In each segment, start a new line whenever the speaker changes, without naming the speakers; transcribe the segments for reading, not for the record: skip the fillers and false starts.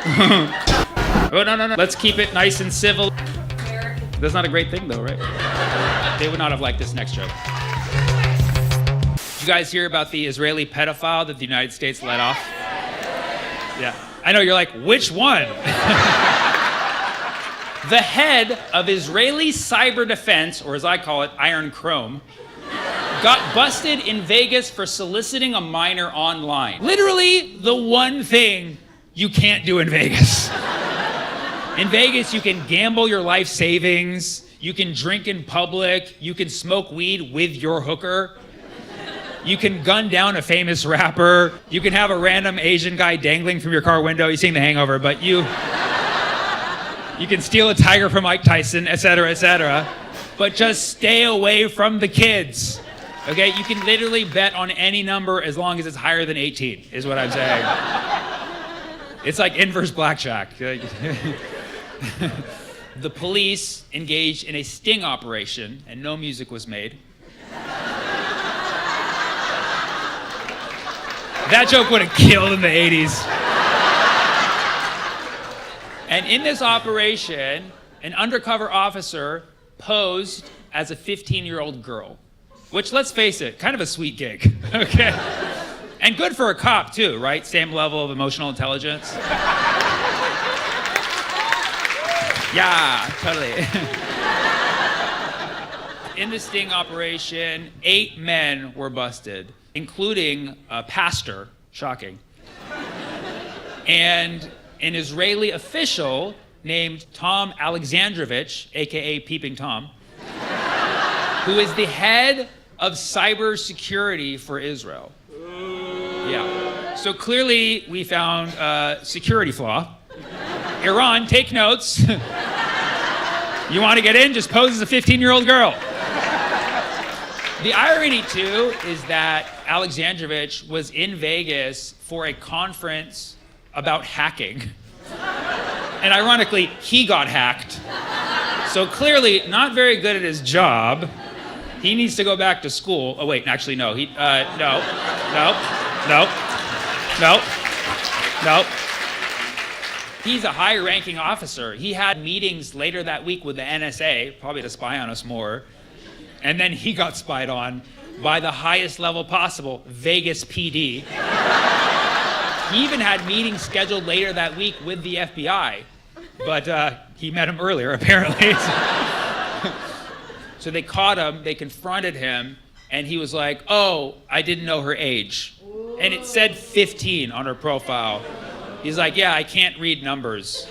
Oh, no. Let's keep it nice and civil. That's not a great thing, though, right? They would not have liked this next joke. Did you guys hear about the Israeli pedophile that the United States let off? Yeah. I know, you're like, which one? The head of Israeli cyber defense, or as I call it, Iron Chrome, got busted in Vegas for soliciting a minor online. Literally the one thing you can't do in Vegas. In Vegas, you can gamble your life savings, you can drink in public, you can smoke weed with your hooker, you can gun down a famous rapper, you can have a random Asian guy dangling from your car window. You've seen The Hangover, but you can steal a tiger from Mike Tyson, et cetera, but just stay away from the kids. Okay, you can literally bet on any number as long as it's higher than 18, is what I'm saying. It's like inverse blackjack. The police engaged in a sting operation and no music was made. That joke would have killed in the 80s. And in this operation, an undercover officer posed as a 15-year-old girl, which, let's face it, kind of a sweet gig, okay? And good for a cop too, right? Same level of emotional intelligence. Yeah, totally. In the sting operation, 8 men were busted, including a pastor, shocking, and an Israeli official named Tom Alexandrovich, AKA Peeping Tom, who is the head of cybersecurity for Israel. Yeah. So clearly we found a security flaw. Iran, take notes. You want to get in? Just pose as a 15-year-old girl. The irony, too, is that Alexandrovich was in Vegas for a conference about hacking. And ironically, he got hacked. So clearly not very good at his job. He needs to go back to school. Oh, wait, actually, no. No. He's a high-ranking officer. He had meetings later that week with the NSA, probably to spy on us more. And then he got spied on by the highest level possible, Vegas PD. He even had meetings scheduled later that week with the FBI. But he met him earlier, apparently. So they caught him, they confronted him, and he was like, oh, I didn't know her age. And it said 15 on her profile. He's like, yeah, I can't read numbers.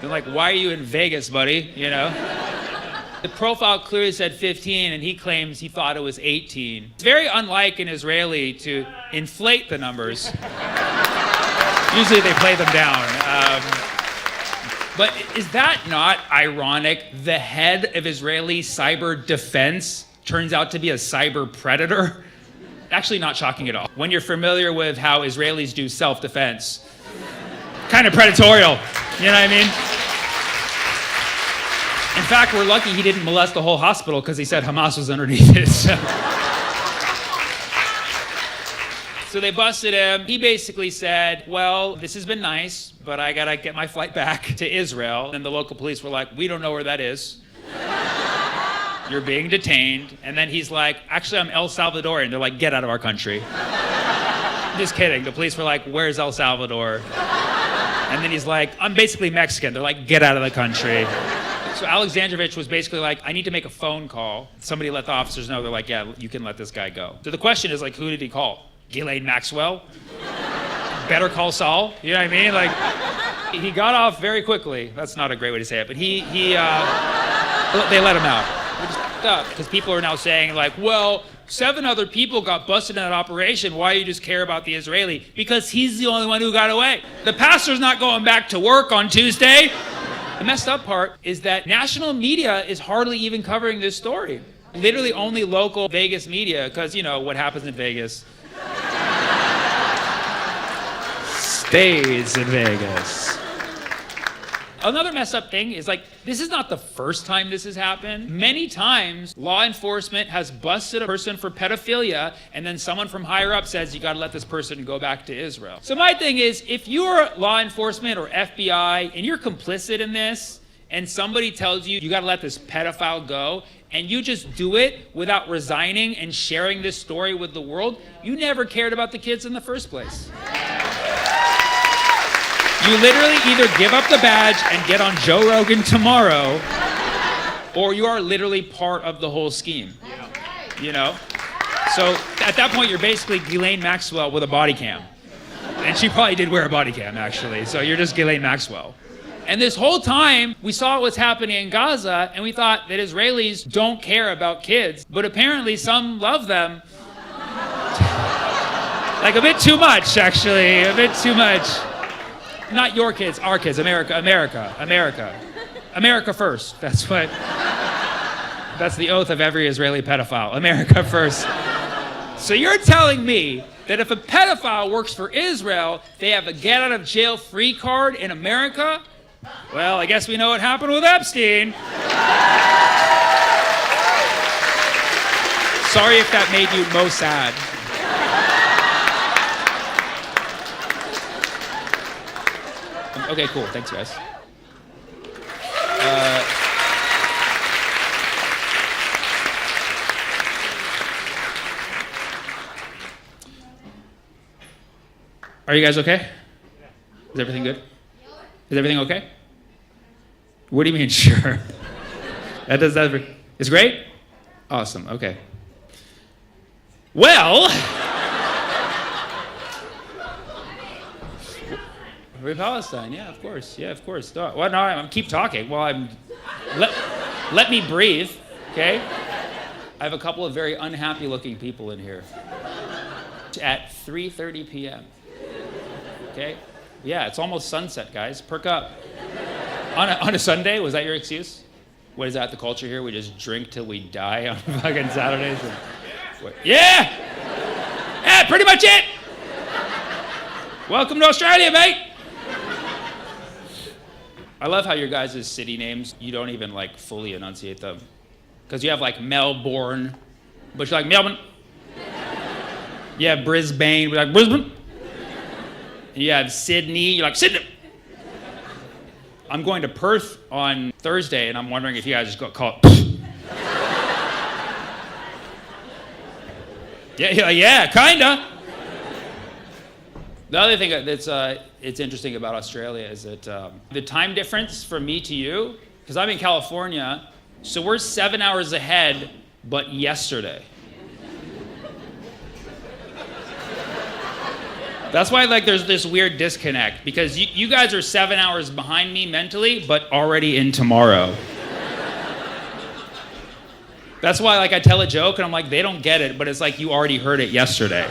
They're like, why are you in Vegas, buddy? You know? The profile clearly said 15, and he claims he thought it was 18. It's very unlike an Israeli to inflate the numbers. Usually they play them down. But is that not ironic? The head of Israeli cyber defense turns out to be a cyber predator? Actually not shocking at all. When you're familiar with how Israelis do self-defense, kind of predatorial, you know what I mean? In fact, we're lucky he didn't molest the whole hospital because he said Hamas was underneath it. So they busted him. He basically said, well, this has been nice, but I gotta get my flight back to Israel. And the local police were like, we don't know where that is. You're being detained. And then he's like, actually, I'm El Salvadorian. They're like, get out of our country. Just kidding. The police were like, where's El Salvador? And then he's like, I'm basically Mexican. They're like, get out of the country. So Alexandrovich was basically like, I need to make a phone call. Somebody let the officers know. They're like, yeah, you can let this guy go. So the question is, like, who did he call? Ghislaine Maxwell? Better Call Saul? You know what I mean? Like, he got off very quickly. That's not a great way to say it, but they let him out. Which is f***ed up, because people are now saying, like, well, 7 other people got busted in that operation. Why do you just care about the Israeli? Because he's the only one who got away. The pastor's not going back to work on Tuesday. The messed up part is that national media is hardly even covering this story. Literally only local Vegas media, because, you know, what happens in Vegas stays in Vegas. Another messed up thing is like, this is not the first time this has happened. Many times, law enforcement has busted a person for pedophilia, and then someone from higher up says, you gotta let this person go back to Israel. So my thing is, if you're law enforcement or FBI, and you're complicit in this, and somebody tells you, you gotta let this pedophile go, and you just do it without resigning and sharing this story with the world, you never cared about the kids in the first place. You literally either give up the badge and get on Joe Rogan tomorrow, or you are literally part of the whole scheme. You know? So at that point, you're basically Ghislaine Maxwell with a body cam. And she probably did wear a body cam, actually. So you're just Ghislaine Maxwell. And this whole time, we saw what's happening in Gaza, and we thought that Israelis don't care about kids. But apparently, some love them. Like a bit too much, actually. A bit too much. Not your kids, our kids. America, America, America. America first. That's the oath of every Israeli pedophile. America first. So you're telling me that if a pedophile works for Israel, they have a get out of jail free card in America? Well, I guess we know what happened with Epstein. Sorry if that made you most sad. Okay, cool. Thanks, guys. Are you guys okay? Is everything good? Is everything okay? What do you mean, sure? It's great? Awesome, okay. Well, Free Palestine, yeah, of course. Well, no, I'm keep talking. Well, let me breathe, okay? I have a couple of very unhappy looking people in here. At 3:30 p.m. Okay? Yeah, it's almost sunset, guys. Perk up. On a Sunday, was that your excuse? What is that, the culture here? We just drink till we die on fucking Saturdays? Yeah! Yeah, pretty much it! Welcome to Australia, mate! I love how your guys' city names, you don't even like fully enunciate them. Because you have like Melbourne, but you're like Melbourne. You have Brisbane, we're like Brisbane. And you have Sydney, you're like Sydney. I'm going to Perth on Thursday, and I'm wondering if you guys just got called. Yeah, kinda. The other thing that's it's interesting about Australia is that the time difference from me to you, because I'm in California, so we're 7 hours ahead, but yesterday. That's why like there's this weird disconnect, because you guys are 7 hours behind me mentally, but already in tomorrow. That's why like I tell a joke and I'm like, they don't get it, but it's like you already heard it yesterday.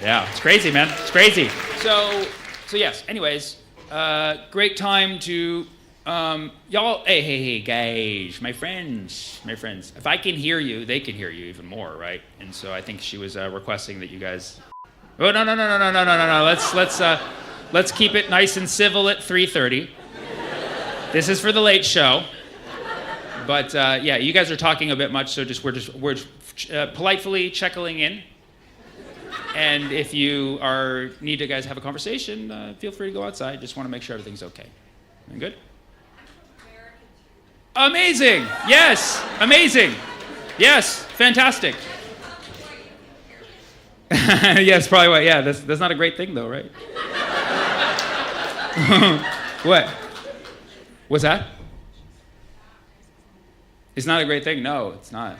Yeah, it's crazy, man. It's crazy. So yes. Anyways, great time to y'all. Hey, guys, my friends. If I can hear you, they can hear you even more, right? And so I think she was requesting that you guys. Oh no. Let's keep it nice and civil at 3:30. This is for the late show. But yeah, you guys are talking a bit much, so we're politely checking in. And if you need to guys have a conversation, feel free to go outside. Just want to make sure everything's okay. Everything good? Amazing. Yes. Amazing. Yes. Fantastic. Yes, probably what. Yeah, that's not a great thing though, right? What? What's that? It's not a great thing. No, it's not.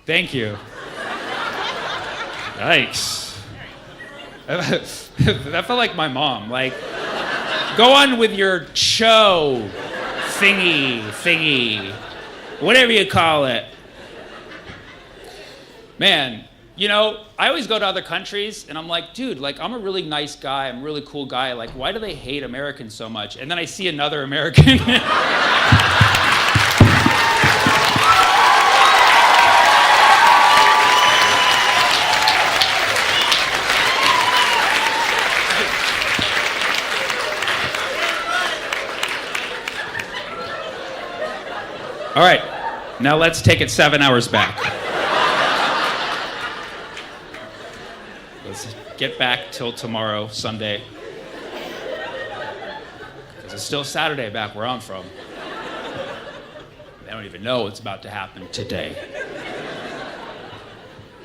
Thank you. Yikes. That felt like my mom. Like, go on with your show thingy, whatever you call it. Man, you know, I always go to other countries and I'm like, dude, like I'm a really nice guy, I'm a really cool guy. Like, why do they hate Americans so much? And then I see another American. All right, now let's take it 7 hours back. Let's get back till tomorrow, Sunday. Because it's still Saturday back where I'm from. They don't even know what's about to happen today.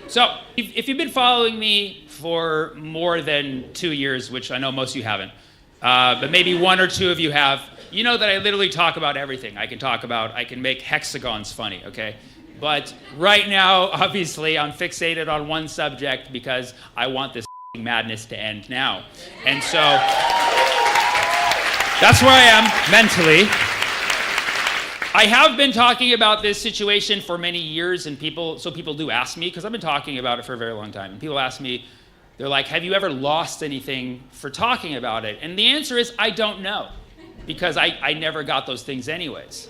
So, if you've been following me for more than 2 years, which I know most of you haven't, but maybe one or two of you have, you know that I literally talk about everything. I can make hexagons funny, okay? But right now, obviously, I'm fixated on one subject because I want this madness to end now. And so, that's where I am mentally. I have been talking about this situation for many years, and people do ask me, because I've been talking about it for a very long time, and people ask me, they're like, have you ever lost anything for talking about it? And the answer is, I don't know, because I never got those things anyways.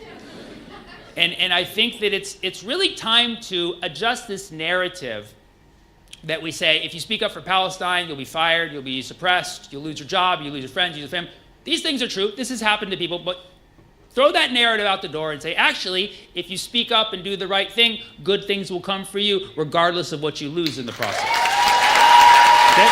And I think that it's really time to adjust this narrative that we say, if you speak up for Palestine, you'll be fired, you'll be suppressed, you'll lose your job, you'll lose your friends, you'll lose your family. These things are true. This has happened to people, but throw that narrative out the door and say, actually, if you speak up and do the right thing, good things will come for you, regardless of what you lose in the process. Okay?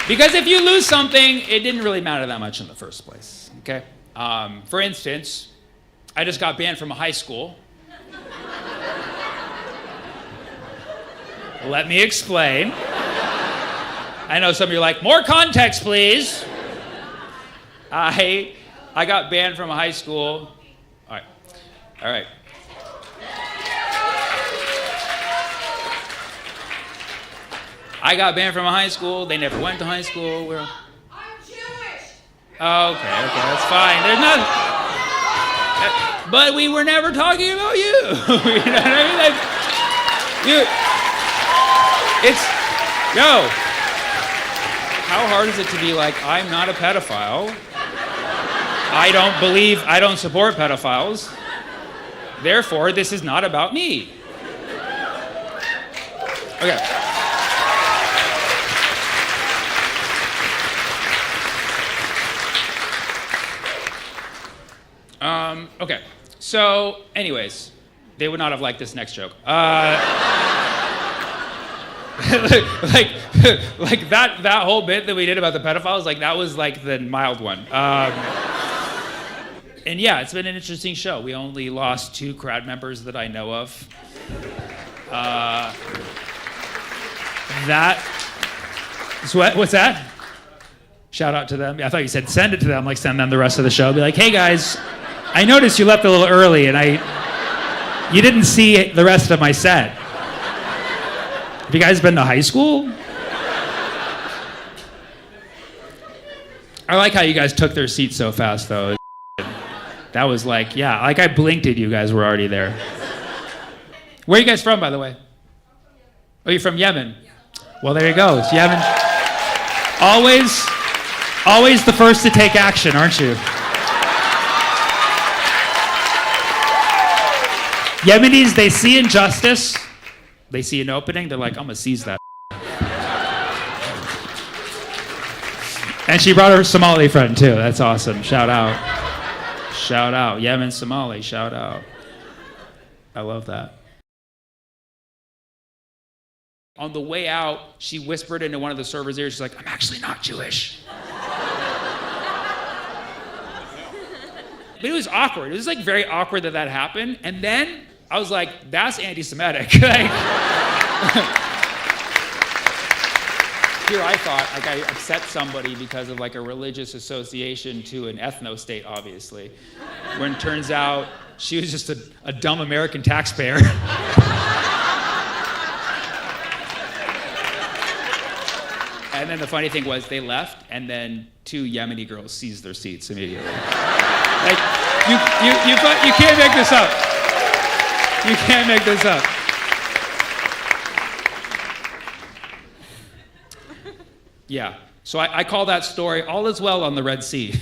Because if you lose something, it didn't really matter that much in the first place. Okay? For instance, I just got banned from a high school. Let me explain. I know some of you are like, more context, please. I got banned from a high school. All right. I got banned from a high school. They never went to high school. I'm
Jewish.
Okay, that's fine. There's nothing. But we were never talking about you. You know what I mean? Like, how hard is it to be like, I'm not a pedophile. I don't support pedophiles. Therefore, this is not about me. Okay. Okay. So, anyways, they would not have liked this next joke. like that whole bit that we did about the pedophiles, like that was like the mild one. And yeah, it's been an interesting show. We only lost 2 crowd members that I know of. What's that? Shout out to them. I thought you said send it to them, like send them the rest of the show. Be like, hey guys, I noticed you left a little early and you didn't see the rest of my set. Have you guys been to high school? I like how you guys took their seats so fast, though. That was like, yeah, like I blinked at you guys were already there. Where are you guys from, by the way? Oh, you're from Yemen? Well, there you go. It's Yemen. Always the first to take action, aren't you? Yemenis, they see injustice. They see an opening, they're like, I'm gonna seize that. And she brought her Somali friend too. That's awesome. Shout out. Yemen, Somali, shout out. I love that. On the way out, she whispered into one of the servers' ears, she's like, I'm actually not Jewish. But it was awkward. It was like very awkward that happened. And then I was like, that's anti-Semitic. Here I thought, like I upset somebody because of like a religious association to an ethno-state, obviously. When it turns out she was just a dumb American taxpayer. And then the funny thing was they left, and then 2 Yemeni girls seized their seats immediately. Like, you can't make this up. You can't make this up. Yeah, so I call that story All Is Well on the Red Sea.